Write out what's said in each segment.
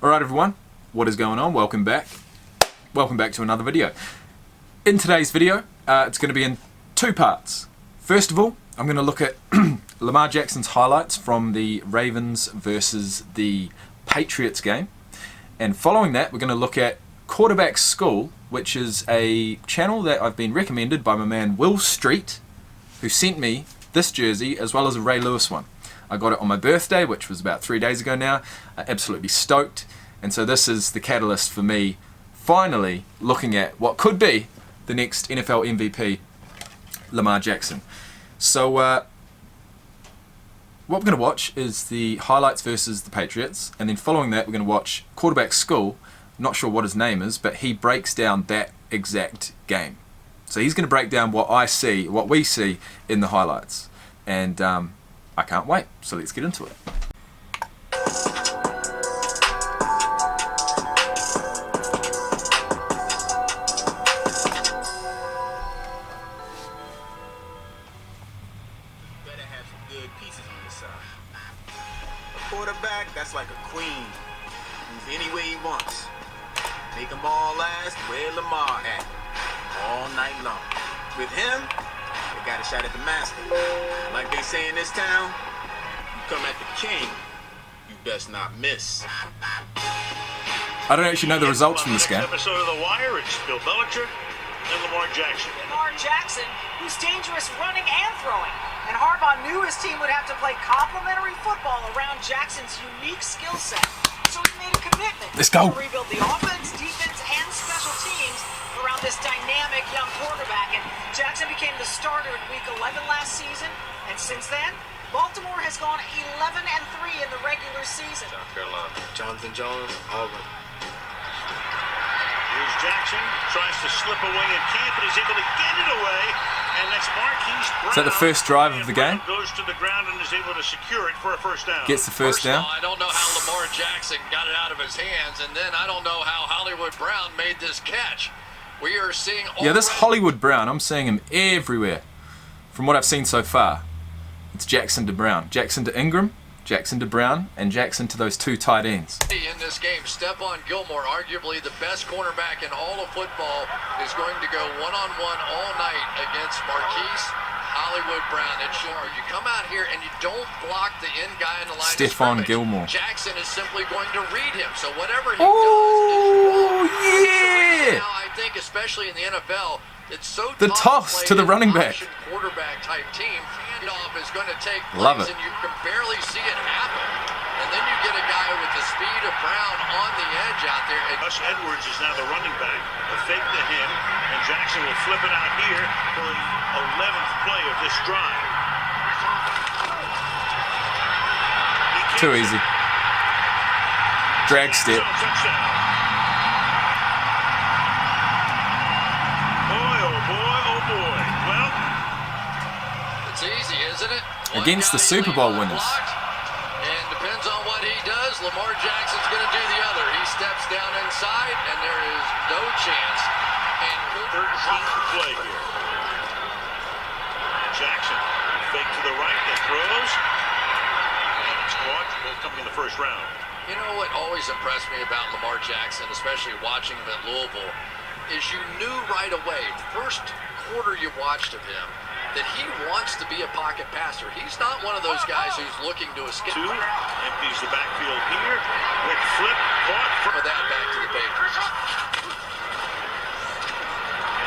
Alright everyone, what is going on? Welcome back. Welcome back to another video. In today's video, it's going to be in two parts. First of all, I'm going to look at Lamar Jackson's highlights from the Ravens versus the Patriots game. And following that, we're going to look at Quarterback School, which is a channel that I've been recommended by my man Will Street, who sent me this jersey as well as a Ray Lewis one. I got it on my birthday, which was about 3 days ago now. Absolutely stoked. And so this is the catalyst for me finally looking at what could be the next NFL MVP, Lamar Jackson. So what we're going to watch is the highlights versus the Patriots, and then following that we're going to watch Quarterback School. Not sure what his name is, but he breaks down that exact game. So he's going to break down what I see, what we see in the highlights. And I can't wait, so let's get into it. Better have some good pieces on the side. A quarterback, that's like a queen. Moves any way he wants. Make them all last where Lamar at. All night long. With him, they got a shot at the master. Like they say in this town, you come at the king, you best not miss. I don't actually know the results from this game. Episode of The Wire, it's Bill Belichick and Lamar Jackson. Lamar Jackson, who's dangerous running and throwing. And Harbaugh knew his team would have to play complementary football around Jackson's unique skill set. So he made a commitment Let's go. to rebuild the offense, defense, and special teams around this dynamic young quarterback. And Jackson became the starter in Week 11 last season. And since then, Baltimore has gone 11-3 in the regular season. South Carolina. Jonathan Jones, Auburn. Here's Jackson, tries to slip away and can't, but he's able to get it away. And that's Marquise Brown. Is that the first drive of the game? Goes to the ground and is able to secure it for a first down. Gets the first down. I don't know how Lamar Jackson got it out of his hands, and then I don't know how Hollywood Brown made this catch. We are seeing Yeah, this Hollywood Brown, I'm seeing him everywhere. From what I've seen so far, it's Jackson to Brown. Jackson to Ingram, Jackson to Brown, and Jackson to those two tight ends. in this game. Stephon Gilmore, arguably the best cornerback in all of football, is going to go one-on-one all night against Marquise Hollywood Brown. It's sure you come out here and you don't block the end guy in the line. Stephon Gilmore. Jackson is simply going to read him. So whatever he Oh, does is wrong. yeah! Now I think, especially in the NFL, it's so The toss to the running back. Quarterback type team. Handoff is going to take place, Love it. and you can barely see it happen. And then you get a guy with the speed of Brown on the edge out there. Gus Edwards is now the running back. A fake to him, and Jackson will flip it out here for the 11th play of this drive. Too easy. Drag step. Touchdown. Boy, oh boy, oh boy. Well, It's easy, isn't it? One Against the guy Super Bowl leaves winners. unblocked, and depends on what he does, Lamar Jackson's going to do the other. He steps down inside, and there is no chance. And 13th play here. Jackson, fake to the right, then throws. And it's caught, both coming in the first round. you know what always impressed me about Lamar Jackson, especially watching him at Louisville, is you knew right away, first quarter you watched of him, that he wants to be a pocket passer. He's not one of those guys who's looking to escape. Two, empties the backfield here. Quick flip, caught For that back to the Patriots.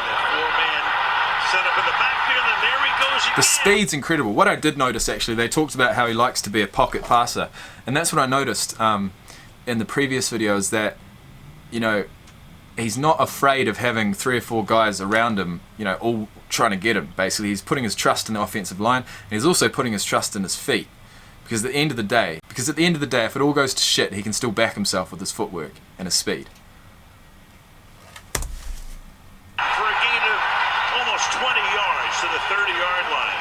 And a four-man set up in the backfield, and there he goes again. The speed's incredible. What I did notice, actually, they talked about how he likes to be a pocket passer. And that's what I noticed in the previous video, is that, you know, he's not afraid of having 3 or 4 guys around him, you know, all trying to get him. Basically, he's putting his trust in the offensive line, and he's also putting his trust in his feet. Because at the end of the day, if it all goes to shit, he can still back himself with his footwork and his speed. For a gain of almost 20 yards to the 30-yard line.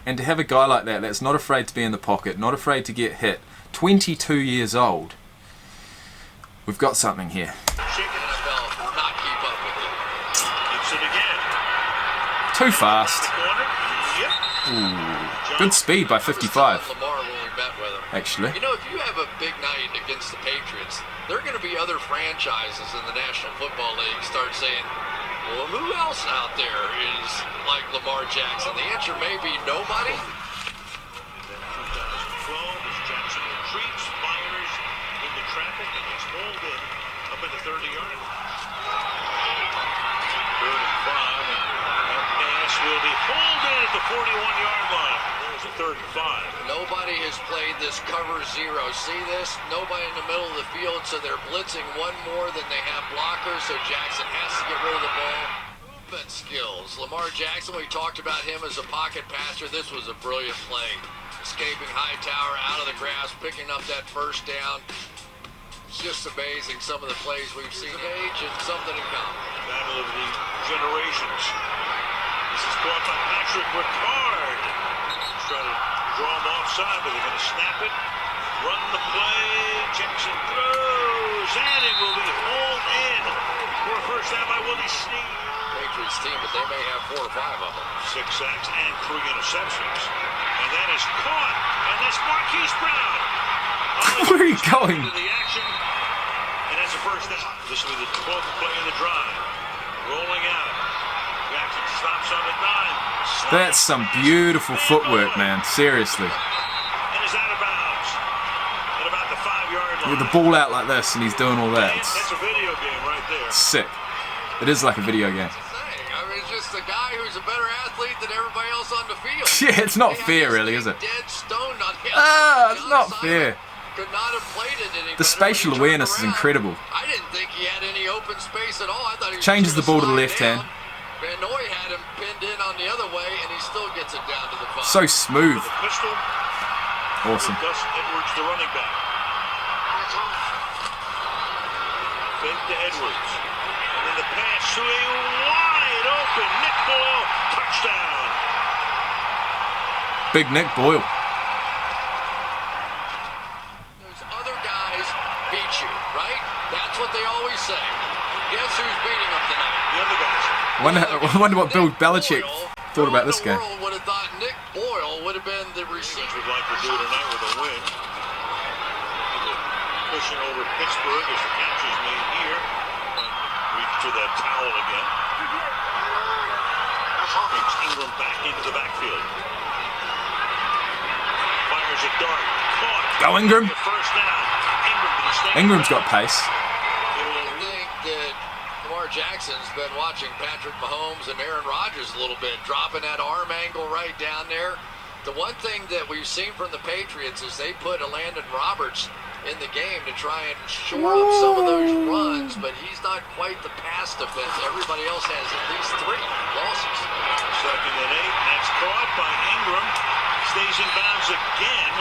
And to have a guy like that that's not afraid to be in the pocket, not afraid to get hit, 22 years old, we've got something here. Shaking his belt, Not keep up with him. keeps it again. Too fast. The corner. Yep. Ooh. Good speed by 55. Lamar when we met with him. actually. You know, if you have a big night against the Patriots, there are going to be other franchises in the National Football League start saying, well, who else out there is like Lamar Jackson? The answer may be nobody. Then 2012, as Jackson retreats, fires into traffic, and gets hauled in up in the 30-yard line. 3rd and 5, and that pass will be hauled in at the 41-yard line. There's a 3rd and 5. Nobody has played this cover zero. See this? Nobody in the middle of the field, so they're blitzing one more than they have blockers, so Jackson has to get rid of the ball. Movement skills. Lamar Jackson, we talked about him as a pocket passer. This was a brilliant play. Escaping Hightower out of the grass, picking up that first down. It's just amazing some of the plays we've seen. Age and something in common. Battle of the generations. This is caught by Patrick Ricard. He's trying to draw him offside, but they're going to snap it. Run the play. Jackson throws, and it will be hauled in for a first down by Willie Snead. Patriots team, but they may have 4 or 5 of them. 6 sacks and 3 interceptions. And that is caught, and that's Marquise Brown. Where are you going? Into the action, and that's a first down. This will be the 12th play of the drive. Rolling out. Jackson stops on the 9. That's some beautiful footwork, man. Seriously. And is out of bounds at about the 5-yard line. With the ball out like this, and he's doing all that. That's a video game right there. It's sick. It is like a video game. I mean, it's just a guy who's a better athlete than everybody else on the field. Yeah, it's not They had fair, this really, is thing it? Dead stoned on the Ah, outside. it's John not Simon fair. Could not have played it any The better spatial when he turned awareness is around. incredible. I didn't think he had any open space at all. I thought he was Changes just the ball to the gonna left slide hand. down. Van Noy had him pinned in on the other way, and he still gets it down to the 5. So smooth. The pistol. Awesome. Gus Edwards, the running back. Fake to Edwards. And then the pass to a wide open Nick Boyle. Touchdown. Big Nick Boyle. Those other guys beat you, right? That's what they always say. Guess who's beating them tonight? The other guys. I wonder what Bill Belichick thought about this game. Who in the world would have thought Nick Boyle would have been the Ravens receiver? would like to do tonight with a win. Pushing over Pittsburgh as the catch is made here. Reach to that towel again. Brings Ingram back into the backfield. Fires a dart. Caught. Go Ingram. First down. Ingram to the stand. Ingram's got pace. I think that Lamar Jackson's been watching Patrick Mahomes and Aaron Rodgers a little bit, dropping that arm angle right down there. The one thing that we've seen from the Patriots is they put Landon Roberts in the game to try and shore up some of those runs, but he's not quite the pass defense. Everybody else has at least 3 losses. 2nd and 8. That's caught by Ingram. Stays in bounds again.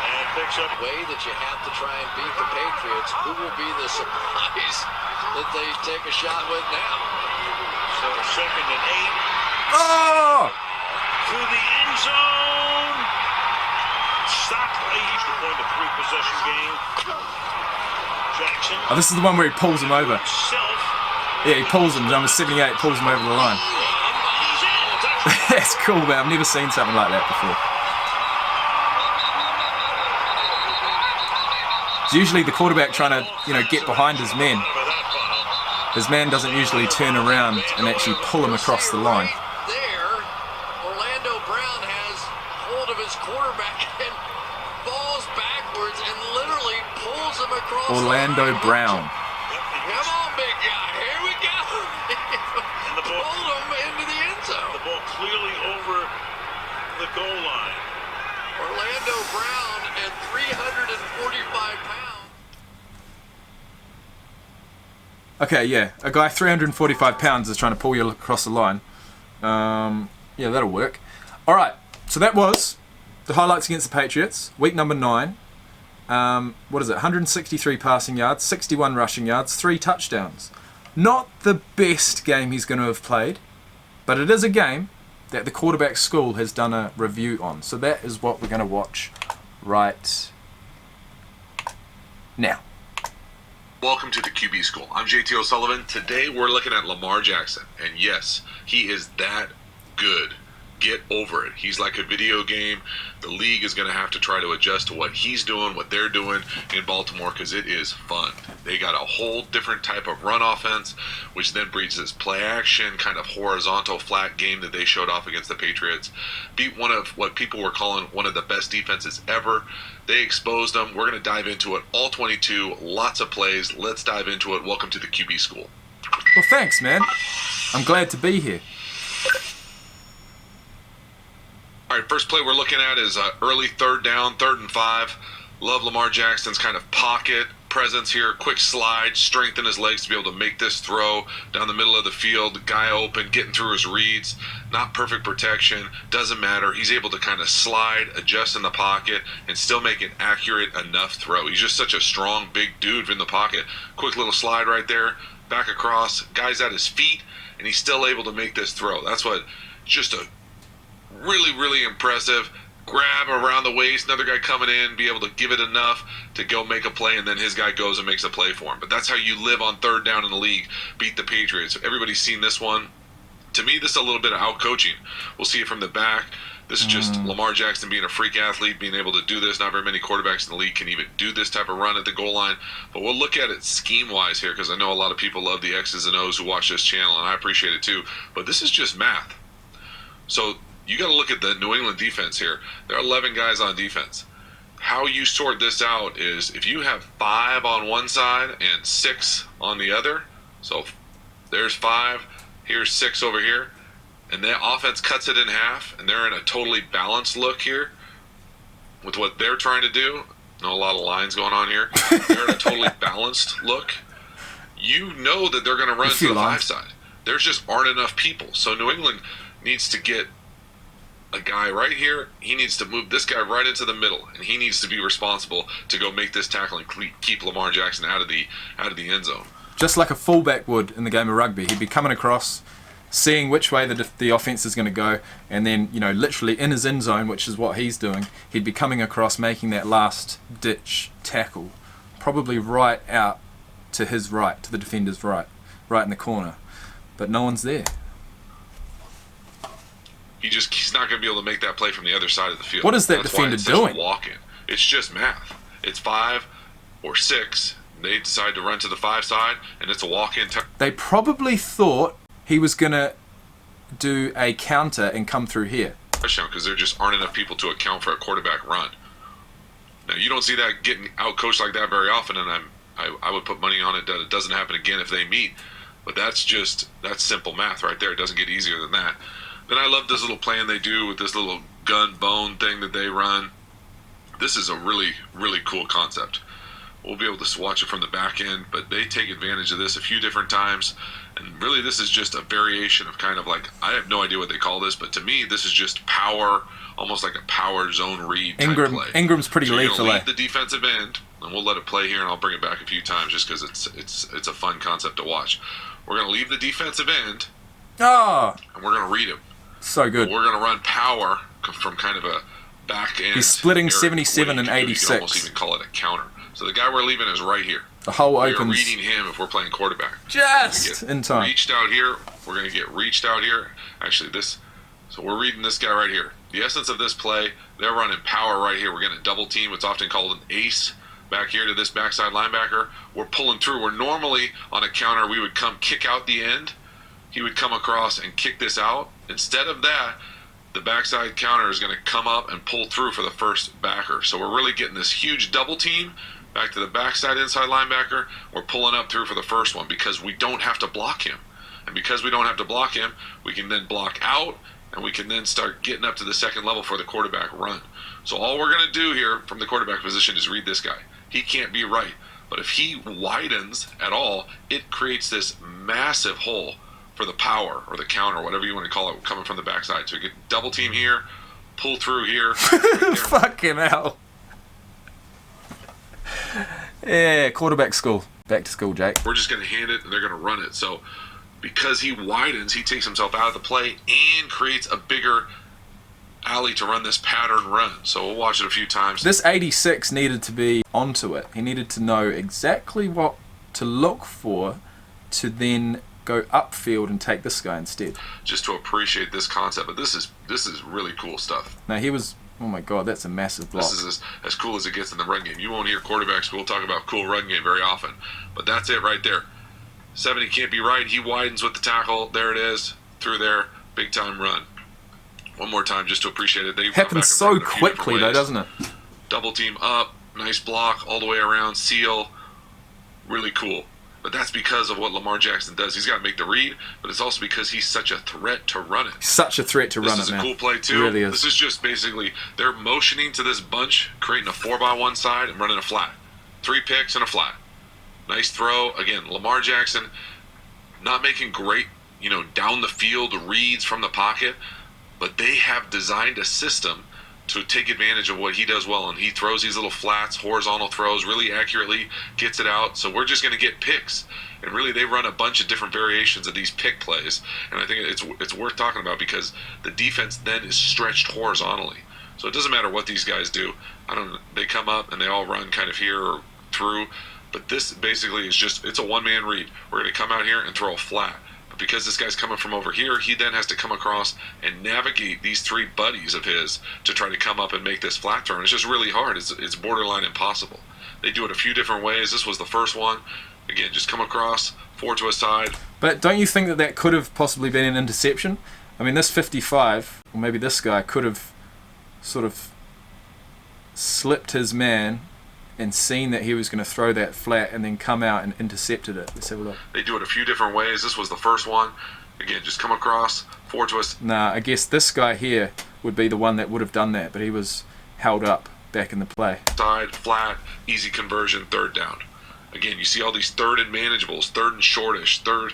And picks up. Way that you have to try and beat the Patriots. Who will be the surprise that they take a shot with now? So 2nd and 8. Oh! To the end zone. Stop play. The point of 3-possession game. Jackson. Oh, this is the one where he pulls him over. Himself. Yeah, he pulls him. Number 78 pulls him over the line. He's in. Touchdown. That's cool, man. I've never seen something like that before. It's usually the quarterback trying to, get behind his men. For that foul. His man doesn't usually turn around and actually pull him across the line. Right there, Orlando Brown has hold of his quarterback and falls backwards and literally pulls him across Orlando the line. Brown. Come on, big guy. Here we go. And the ball. Pulled him into the end zone. The ball clearly over the goal line. Orlando Brown at 345 pounds. Okay, yeah. A guy 345 pounds is trying to pull you across the line. Yeah, that'll work. All right, so that was the highlights against the Patriots. Week number 9. What is it? 163 passing yards, 61 rushing yards, 3 touchdowns. Not the best game he's going to have played, but it is a game that the quarterback school has done a review on. So that is what we're going to watch right now. Welcome to the QB School. I'm JT O'Sullivan. Today we're looking at Lamar Jackson. And yes, he is that good. Get over it. He's like a video game. The league is going to have to try to adjust to what he's doing, what they're doing in Baltimore, because it is fun. They got a whole different type of run offense, which then breeds this play action, kind of horizontal flat game that they showed off against the Patriots. Beat one of what people were calling one of the best defenses ever. They exposed them. We're going to dive into it. All 22, lots of plays. Let's dive into it. Welcome to the QB School. Well, thanks, man. I'm glad to be here. All right, first play we're looking at is early 3rd down, 3rd and 5. Love Lamar Jackson's kind of pocket presence here. Quick slide, strengthen his legs to be able to make this throw down the middle of the field. The guy open, getting through his reads. Not perfect protection, doesn't matter. He's able to kind of slide, adjust in the pocket, and still make an accurate enough throw. He's just such a strong, big dude in the pocket. Quick little slide right there, back across. Guy's at his feet, and he's still able to make this throw. That's what, just a really, really impressive. Grab around the waist, another guy coming in, be able to give it enough to go make a play, and then his guy goes and makes a play for him. But that's how you live on 3rd down in the league. Beat the Patriots. Everybody's seen this one. To me, this is a little bit of out-coaching. We'll see it from the back. This is just Lamar Jackson being a freak athlete, being able to do this. Not very many quarterbacks in the league can even do this type of run at the goal line. But we'll look at it scheme-wise here, because I know a lot of people love the X's and O's who watch this channel, and I appreciate it too. But this is just math. So you got to look at the New England defense here. There are 11 guys on defense. How you sort this out is if you have 5 on one side and 6 on the other. So there's 5, here's 6 over here. And the offense cuts it in half, and they're in a totally balanced look here with what they're trying to do. Know a lot of lines going on here. They're in a totally balanced look. You know that they're going to run to the 5 side. There just aren't enough people. So New England needs to get a guy right here. He needs to move this guy right into the middle, and he needs to be responsible to go make this tackle and keep Lamar Jackson out of the end zone. Just like a fullback would in the game of rugby. He'd be coming across, seeing which way the offense is going to go, and then, you know, literally in his end zone, which is what he's doing, he'd be coming across, making that last ditch tackle, probably right out to his right, to the defender's right in the corner. But no one's there. He's not going to be able to make that play from the other side of the field. What is that That's why defender it's such doing? a walk-in. It's just math. It's 5 or 6. They decide to run to the 5 side, and it's a walk-in. They probably thought he was going to do a counter and come through here. Touchdown, because there just aren't enough people to account for a quarterback run. Now, you don't see that getting out-coached like that very often, and I would put money on it that it doesn't happen again if they meet. But that's simple math right there. It doesn't get easier than that. Then I love this little plan they do with this little gun bone thing that they run. This is a really, really cool concept. We'll be able to watch it from the back end, but they take advantage of this a few different times. And really, this is just a variation of kind of like, I have no idea what they call this, but to me, this is just power, almost like a power zone read type play. Ingram's pretty so lethal. Lead the defensive end, and we'll let it play here, and I'll bring it back a few times just because it's a fun concept to watch. We're going to leave the defensive end, and we're going to read him. So good. We're going to run power from kind of a back end. He's splitting area. 77 and 86. You can almost even call it a counter. So the guy we're leaving is right here. The hole We're opens. reading him if we're playing quarterback. Just in time. Reached out here. We're going to get reached out here. Actually, so we're reading this guy right here. The essence of this play, they're running power right here. We're going to double team what's often called an ace back here to this backside linebacker. We're pulling through. Where normally on a counter we would come kick out the end. He would come across and kick this out. Instead of that, the backside counter is going to come up and pull through for the first backer. So we're really getting this huge double team back to the backside inside linebacker. We're pulling up through for the first one because we don't have to block him. And because we don't have to block him, we can then block out, and we can then start getting up to the second level for the quarterback run. So all we're going to do here from the quarterback position is read this guy. He can't be right. But if he widens at all, it creates this massive hole for the power or the counter, whatever you want to call it, coming from the backside. So we get double team here, pull through here. Fucking hell. Yeah, quarterback school. Back to school, Jake. We're just going to hand it, and they're going to run it. So because he widens, he takes himself out of the play and creates a bigger alley to run this pattern run. So we'll watch it a few times. This 86 needed to be onto it. He needed to know exactly what to look for to then go upfield and take this guy instead. Just to appreciate this concept, but this is really cool stuff. Now he was, oh my god, that's a massive block. This is as cool as it gets in the run game. You won't hear quarterbacks will talk about cool run game very often, but that's it right there. 70 can't be right. He widens with the tackle. There it is, through there, big time run. One more time just to appreciate it. They happens so quickly though, doesn't it? Double team up, nice block all the way around, seal, really cool. But that's because of what Lamar Jackson does. He's got to make the read, but it's also because he's such a threat to run it. Such a threat to run it, man. This is a cool play, too. It really is. This is just basically, they're motioning to this bunch, creating a 4x1 side and running a flat. 3 picks and a flat. Nice throw. Again, Lamar Jackson not making great, down the field reads from the pocket, but they have designed a system to take advantage of what he does well, and he throws these little flats, horizontal throws, really accurately, gets it out. So we're just going to get picks, and really they run a bunch of different variations of these pick plays, and I think it's worth talking about because the defense then is stretched horizontally. So it doesn't matter what these guys do. They come up and they all run kind of here or through, but this basically is just, it's a one-man read. We're going to come out here and throw a flat. Because this guy's coming from over here, he then has to come across and navigate these 3 buddies of his to try to come up and make this flat turn. It's just really hard. It's borderline impossible. They do it a few different ways. This was the first one. Again, just come across, 4 to a side. But don't you think that could have possibly been an interception? I mean, this 55, or maybe this guy, could have sort of slipped his man and seen that he was going to throw that flat and then come out and intercepted it. Let's have a look. They do it a few different ways. This was the first one. Again, just come across, 4 to us. Nah, I guess this guy here would be the one that would have done that, but he was held up back in the play. Side, flat, easy conversion, 3rd down. Again, you see all these 3rd and manageables, 3rd and shortish, 3rd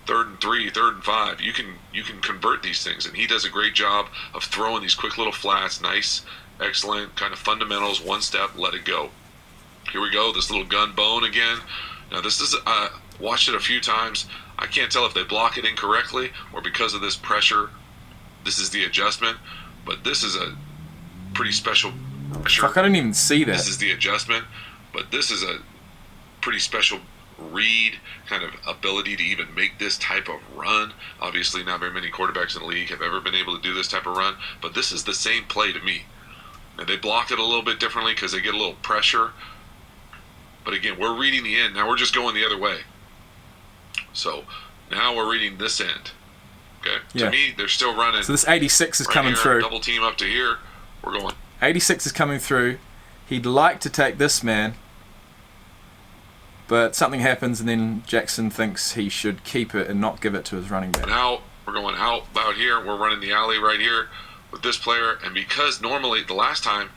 and 3, 3rd and 5. You can convert these things, and he does a great job of throwing these quick little flats, nice, excellent, kind of fundamentals, 1 step, let it go. Here we go, this little gun bone again. Now this is, watched it a few times. I can't tell if they block it incorrectly or because of this pressure. This is the adjustment, but this is a pretty special pressure. Fuck, I didn't even see that. This is the adjustment, but this is a pretty special read, kind of ability to even make this type of run. Obviously not very many quarterbacks in the league have ever been able to do this type of run, but this is the same play to me. And they blocked it a little bit differently because they get a little pressure. But again, we're reading the end. Now we're just going the other way. So now we're reading this end. Okay? Yeah. To me, they're still running. So this 86 is right coming here, through. Double team up to here. We're going. 86 is coming through. He'd like to take this man, but something happens and then Jackson thinks he should keep it and not give it to his running back. Now we're going out about here. We're running the alley right here with this player. And because normally the last time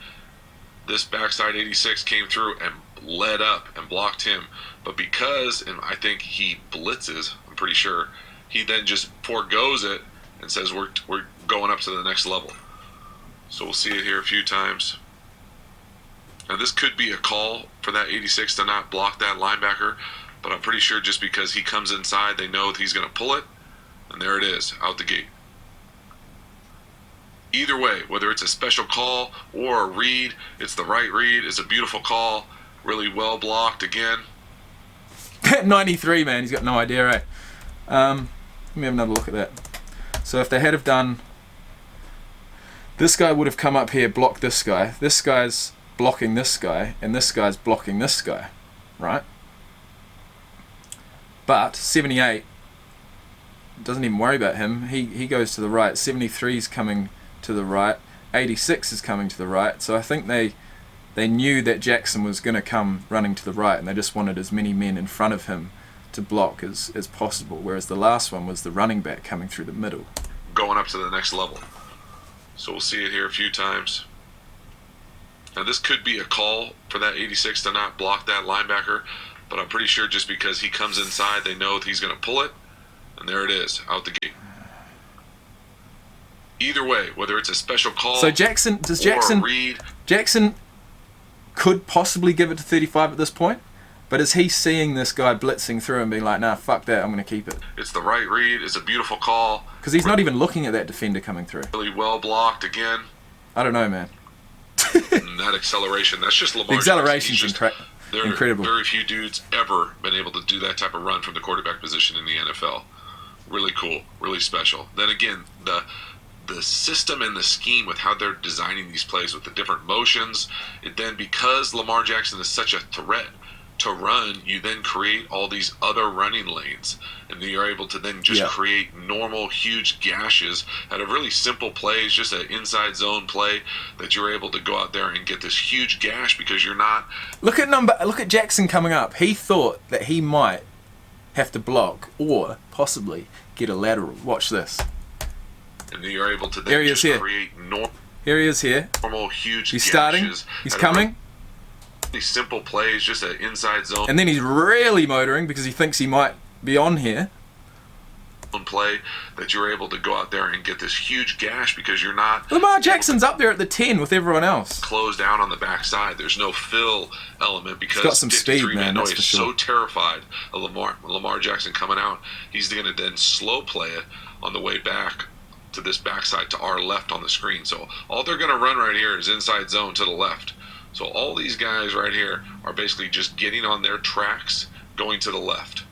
this backside 86 came through and led up and blocked him, but because, and I think he blitzes, I'm pretty sure, he then just forgoes it and says we're going up to the next level. So we'll see it here a few times. Now this could be a call for that 86 to not block that linebacker, but I'm pretty sure just because he comes inside, they know that he's going to pull it, and there it is, out the gate. Either way, whether it's a special call or a read, it's the right read. It's a beautiful call. Really well blocked again. 93, man. He's got no idea, eh? Let me have another look at that. So if they had have done... This guy would have come up here, blocked this guy. This guy's blocking this guy, and this guy's blocking this guy. Right? But 78 doesn't even worry about him. He goes to the right. 73 is coming to the right, 86 is coming to the right, so I think they knew that Jackson was going to come running to the right, and they just wanted as many men in front of him to block as possible, whereas the last one was the running back coming through the middle. Going up to the next level. So we'll see it here a few times. Now this could be a call for that 86 to not block that linebacker, but I'm pretty sure just because he comes inside, they know that he's going to pull it, and there it is, out the gate. Either way, whether it's a special call, so Jackson could possibly give it to 35 at this point, but is he seeing this guy blitzing through and being like, nah, fuck that, I'm going to keep it? It's the right read. It's a beautiful call. Because he's not even looking at that defender coming through. Really well blocked again. I don't know, man. And that acceleration, that's just Lamar. The acceleration's incredible. Incredible. Very few dudes ever been able to do that type of run from the quarterback position in the NFL. Really cool, really special. Then again, the system and the scheme with how they're designing these plays with the different motions, then because Lamar Jackson is such a threat to run, you then create all these other running lanes, and then you're able to then just create normal huge gashes out of really simple plays, just an inside zone play that you're able to go out there and get this huge gash because you're not. Look at Jackson coming up. He thought that he might have to block or possibly get a lateral. Watch this. And then you're able to then just create here he is here. Normal huge He's gashes. starting. He's coming. These simple plays, just an inside zone. And then he's really motoring because he thinks he might be on here. Play that you're able to go out there and get this huge gash because you're not. Lamar Jackson's up there at the 10 with everyone else. Close down on the backside. There's no fill element because he's got some speed, man. That's for sure. So terrified of Lamar Jackson coming out. He's going to then slow play it on the way back to this backside to our left on the screen. So all they're going to run right here is inside zone to the left. So all these guys right here are basically just getting on their tracks going to the left.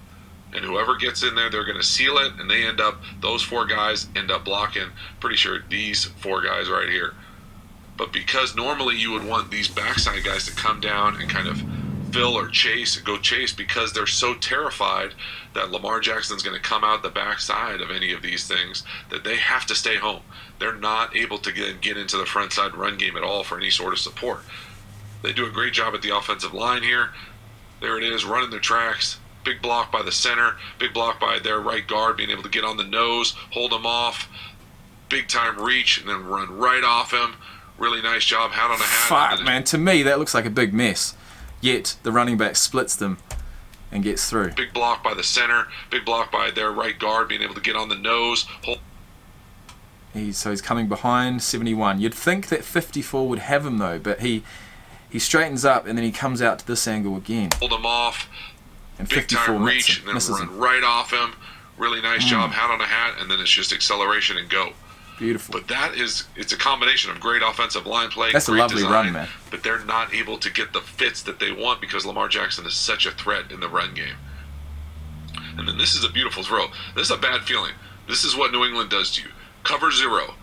And whoever gets in there, they're going to seal it, and they end up, those four guys end up blocking, pretty sure these four guys right here. But because normally you would want these backside guys to come down and kind of fill or go chase because they're so terrified that Lamar Jackson's going to come out the backside of any of these things that they have to stay home. They're not able to get into the front side run game at all for any sort of support. They do a great job at the offensive line here. There it is, running their tracks. Big block by the center, big block by their right guard, being able to get on the nose, hold him off, big time reach, and then run right off him. Really nice job, hat on a hat. Fuck, man, to me that looks like a big mess. Yet the running back splits them and gets through. Big block by the center, big block by their right guard, being able to get on the nose. So he's coming behind 71. You'd think that 54 would have him though, but he straightens up and then he comes out to this angle again. Hold him off. And big 54 time reach, and then run him. right off him. Really nice job, hat on a hat, and then it's just acceleration and go. Beautiful. But it's a combination of great offensive line play. That's great a lovely design, run, man. But they're not able to get the fits that they want because Lamar Jackson is such a threat in the run game. And then this is a beautiful throw. This is a bad feeling. This is what New England does to you. Cover zero.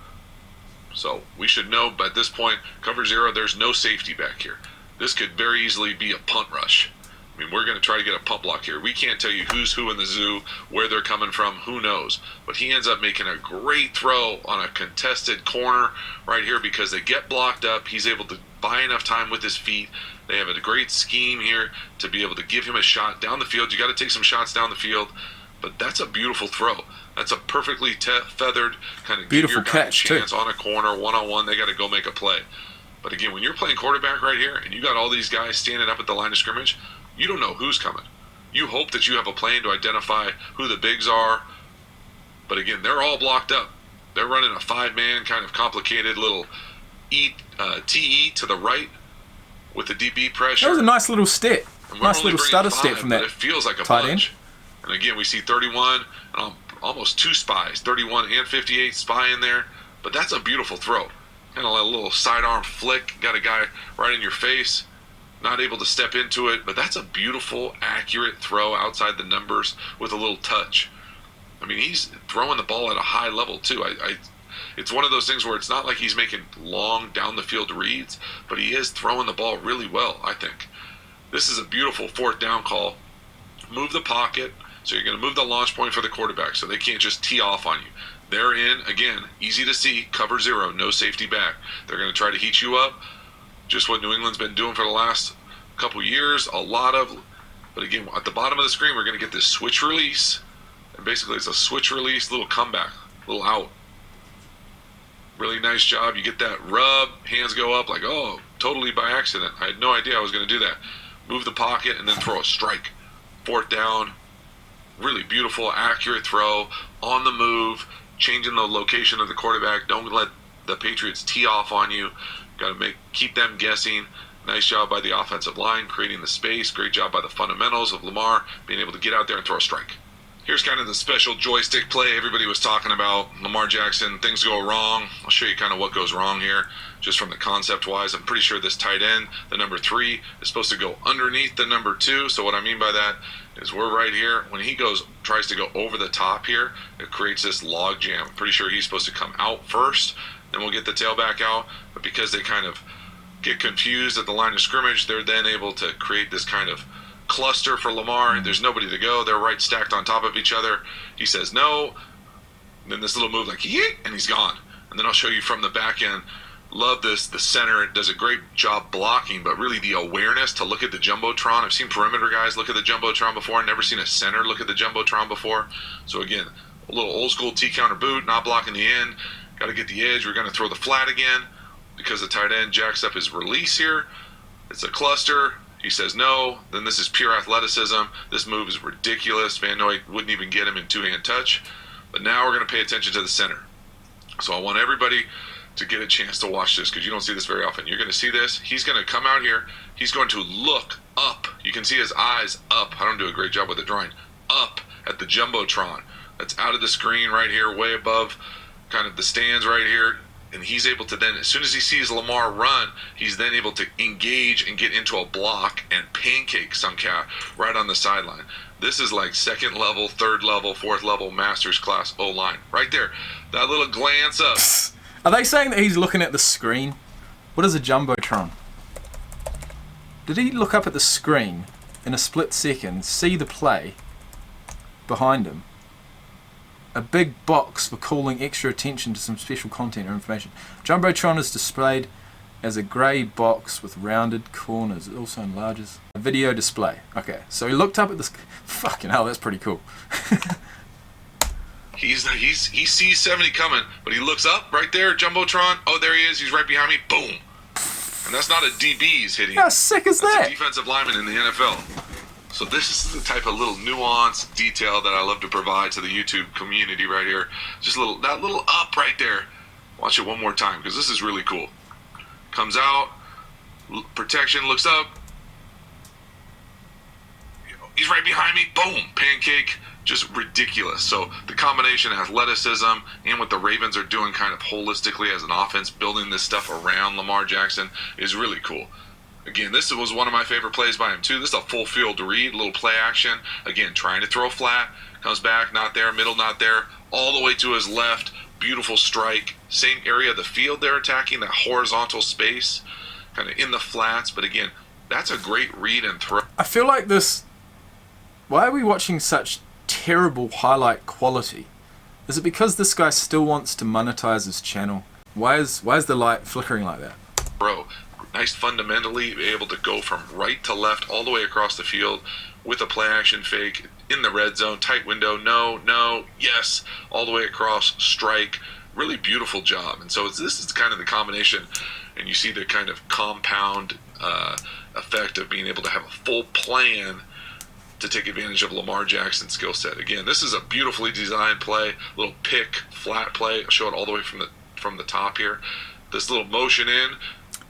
So we should know, but at this point, cover zero, there's no safety back here. This could very easily be a punt rush. I mean, we're going to try to get a punt block here. We can't tell you who's who in the zoo, where they're coming from, who knows. But he ends up making a great throw on a contested corner right here because they get blocked up. He's able to buy enough time with his feet. They have a great scheme here to be able to give him a shot down the field. You got to take some shots down the field, but that's a beautiful throw. That's a perfectly feathered kind of beautiful give your guy a catch chance too. On a corner, one-on-one. They got to go make a play. But again, when you're playing quarterback right here and you got all these guys standing up at the line of scrimmage, you don't know who's coming. You hope that you have a plan to identify who the bigs are. But again, they're all blocked up. They're running a five-man kind of complicated little TE to the right with the DB pressure. That was a nice little step. Nice little stutter step from that. It feels like a tight bunch. End. And again, we see 31 and almost two spies, 31 and 58 spy in there. But that's a beautiful throw. Kind of like a little sidearm flick. Got a guy right in your face. Not able to step into it, but that's a beautiful, accurate throw outside the numbers with a little touch. I mean, he's throwing the ball at a high level too. It's one of those things where it's not like he's making long down the field reads, but he is throwing the ball really well, I think. This is a beautiful fourth down call. Move the pocket, so you're going to move the launch point for the quarterback so they can't just tee off on you. They're in, again, easy to see, cover zero, no safety back. They're going to try to heat you up. Just what New England's been doing for the last couple years, but again, at the bottom of the screen, we're going to get this switch release, and basically it's a switch release, little comeback, little out. Really nice job. You get that rub, hands go up like, oh, totally by accident. I had no idea I was going to do that. Move the pocket and then throw a strike. Fourth down, really beautiful, accurate throw, on the move, changing the location of the quarterback. Don't let the Patriots tee off on you. Got to keep them guessing. Nice job by the offensive line, creating the space. Great job by the fundamentals of Lamar, being able to get out there and throw a strike. Here's kind of the special joystick play everybody was talking about. Lamar Jackson, things go wrong. I'll show you kind of what goes wrong here, just from the concept-wise. I'm pretty sure this tight end, the number 3, is supposed to go underneath the number 2. So what I mean by that is we're right here. When he tries to go over the top here, it creates this log jam. I'm pretty sure he's supposed to come out first, then we'll get the tailback out. But because they kind of get confused at the line of scrimmage, they're then able to create this kind of cluster for Lamar. There's nobody to go. They're right stacked on top of each other. He says no. And then this little move like yeet, and he's gone. And then I'll show you from the back end. Love this. The center does a great job blocking, but really the awareness to look at the Jumbotron. I've seen perimeter guys look at the Jumbotron before. I've never seen a center look at the Jumbotron before. So again, a little old school T-counter boot, not blocking the end. Got to get the edge. We're going to throw the flat again because the tight end jacks up his release here. It's a cluster. He says no. Then this is pure athleticism. This move is ridiculous. Van Noy wouldn't even get him in two-hand touch. But now we're going to pay attention to the center. So I want everybody to get a chance to watch this because you don't see this very often. You're going to see this. He's going to come out here. He's going to look up. You can see his eyes up. I don't do a great job with the drawing. Up at the Jumbotron. That's out of the screen right here, way above kind of the stands right here. And he's able to then, as soon as he sees Lamar run, he's then able to engage and get into a block and pancake some cat right on the sideline. This is like second level, third level, fourth level master's class O-line. Right there. That little glance up. Are they saying that he's looking at the screen? What is a Jumbotron? Did he look up at the screen in a split second, see the play behind him? A big box for calling extra attention to some special content or information. Jumbotron is displayed as a grey box with rounded corners. It also enlarges. A video display. Okay, so he looked up at this. Fucking hell, that's pretty cool. He sees 70 coming, but he looks up right there, Jumbotron. Oh, there he is. He's right behind me. Boom. And that's not a DB he's hitting. How sick is that? That's a defensive lineman in the NFL. So this is the type of little nuance detail that I love to provide to the YouTube community right here. Just that little up right there. Watch it one more time because this is really cool. Comes out, protection, looks up. He's right behind me. Boom, pancake. Just ridiculous. So the combination of athleticism and what the Ravens are doing kind of holistically as an offense, building this stuff around Lamar Jackson is really cool. Again, this was one of my favorite plays by him, too. This is a full field read, little play action. Again, trying to throw flat. Comes back, not there. Middle, not there. All the way to his left. Beautiful strike. Same area of the field they're attacking, that horizontal space, kind of in the flats. But again, that's a great read and throw. I feel like this... Why are we watching such terrible highlight quality? Is it because this guy still wants to monetize his channel? Why is the light flickering like that? Bro. Nice fundamentally able to go from right to left all the way across the field with a play action fake in the red zone, tight window, no, yes, all the way across, strike. Really beautiful job. And so this is kind of the combination, and you see the kind of compound effect of being able to have a full plan to take advantage of Lamar Jackson's skill set. Again, this is a beautifully designed play, little pick, flat play. I'll show it all the way from the top here. This little motion in.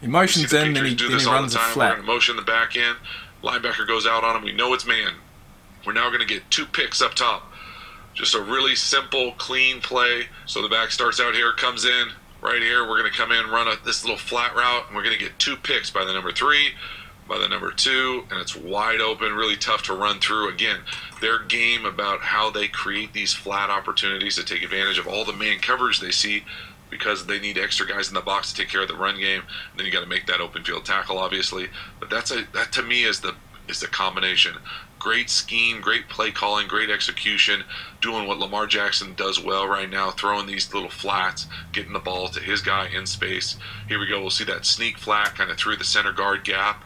He motions in, then he runs a flat. We're going to motion the back end. Linebacker goes out on him. We know it's man. We're now going to get 2 picks up top. Just a really simple, clean play. So the back starts out here, comes in right here. We're going to come in, run this little flat route, and we're going to get 2 picks by the number 3, by the number 2, and it's wide open, really tough to run through. Again, their game about how they create these flat opportunities to take advantage of all the man coverage they see, because they need extra guys in the box to take care of the run game. And then you got to make that open field tackle, obviously. But that to me is the combination. Great scheme, great play calling, great execution, doing what Lamar Jackson does well right now, throwing these little flats, getting the ball to his guy in space. Here we go. We'll see that sneak flat kind of through the center guard gap.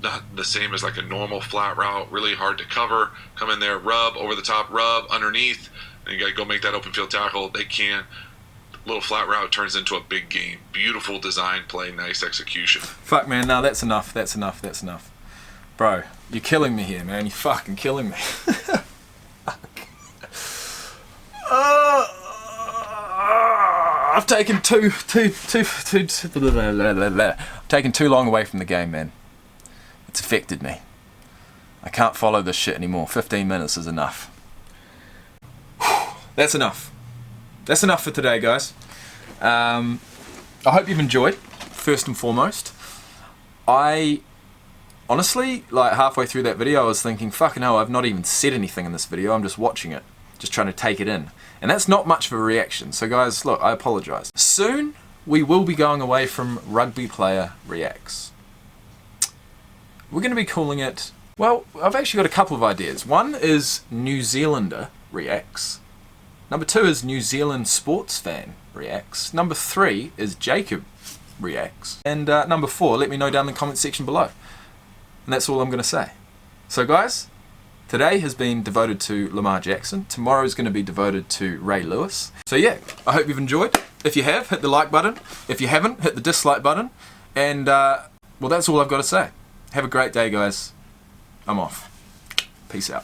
Not the same as like a normal flat route. Really hard to cover. Come in there, rub, over the top, rub, underneath. And you got to go make that open field tackle. They can't. Little flat route turns into a big game. Beautiful design play, nice execution. Fuck, man, no, that's enough. Bro, you're killing me here, man. You're fucking killing me. I've taken too long away from the game, man. It's affected me. I can't follow this shit anymore. 15 minutes is enough. that's enough. That's enough for today, guys. I hope you've enjoyed, first and foremost. I honestly, like halfway through that video, I was thinking, fucking hell, I've not even said anything in this video. I'm just watching it, just trying to take it in. And that's not much of a reaction. So guys, look, I apologise. Soon, we will be going away from Rugby Player Reacts. We're going to be calling it, well, I've actually got a couple of ideas. One is New Zealander Reacts. Number 2 is New Zealand Sports Fan Reacts. Number 3 is Jacob Reacts. And number 4, let me know down in the comment section below. And that's all I'm going to say. So guys, today has been devoted to Lamar Jackson. Tomorrow is going to be devoted to Ray Lewis. So yeah, I hope you've enjoyed. If you have, hit the like button. If you haven't, hit the dislike button. And well, that's all I've got to say. Have a great day, guys. I'm off. Peace out.